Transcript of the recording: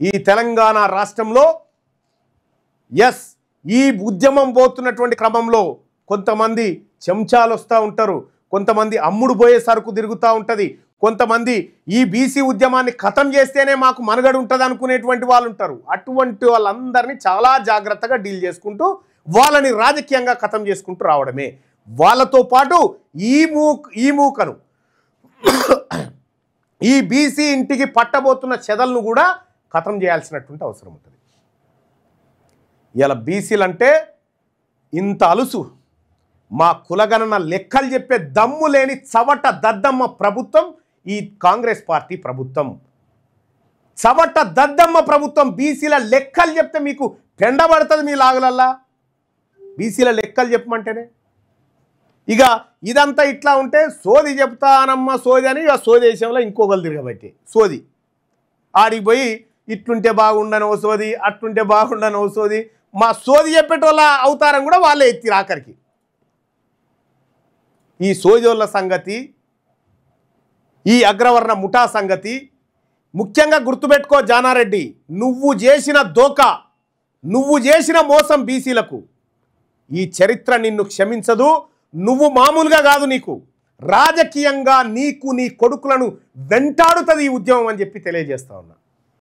ఈ తెలంగాణ రాష్ట్రంలో ఎస్ ఈ ఉద్యమం పోతున్నటువంటి క్రమంలో కొంతమంది చెంచాలు వస్తూ ఉంటారు, కొంతమంది అమ్ముడు పోయే సరుకు తిరుగుతూ ఉంటుంది, కొంతమంది ఈ బీసీ ఉద్యమాన్ని ఖతం చేస్తేనే మాకు మనుగడ ఉంటుంది అనుకునేటువంటి వాళ్ళు ఉంటారు. అటువంటి వాళ్ళందరినీ చాలా జాగ్రత్తగా డీల్ చేసుకుంటూ వాళ్ళని రాజకీయంగా ఖతం చేసుకుంటూ రావడమే. వాళ్ళతో పాటు ఈ మూకను ఈ బీసీ ఇంటికి పట్టబోతున్న చెదలను కూడా ఖతం చేయాల్సినటువంటి అవసరం ఉంటుంది. ఇలా బీసీలు అంటే ఇంత అలుసు, మా కులగణన లెక్కలు చెప్పే దమ్ము లేని చవట దద్దమ్మ ప్రభుత్వం ఈ కాంగ్రెస్ పార్టీ ప్రభుత్వం. చవట దద్దమ్మ ప్రభుత్వం. బీసీల లెక్కలు చెప్తే మీకు పెండబడుతుంది మీ లాగులల్లా. బీసీల లెక్కలు చెప్పమంటేనే ఇక ఇదంతా ఇట్లా ఉంటే సోది చెప్తానమ్మ సోది అని ఇక సోది దేశంలో ఇంకొకరు తిరగబట్టి సోది ఆడికి పోయి ఇట్లుంటే బాగుండని ఓ సోది, అట్లుంటే బాగుండని ఓ సోది. మా సోది చెప్పేటోళ్ళ అవతారం కూడా వాళ్ళే ఎత్తిరు ఆఖరికి. ఈ సోదోళ్ళ సంగతి, ఈ అగ్రవర్ణ ముఠా సంగతి ముఖ్యంగా గుర్తుపెట్టుకో జానారెడ్డి. నువ్వు చేసిన దోకా, నువ్వు చేసిన మోసం బీసీలకు ఈ చరిత్ర నిన్ను క్షమించదు. నువ్వు మామూలుగా కాదు, నీకు రాజకీయంగా నీకు నీ కొడుకులను వెంటాడుతుంది ఈ ఉద్యమం అని చెప్పి తెలియజేస్తా ఉన్నా.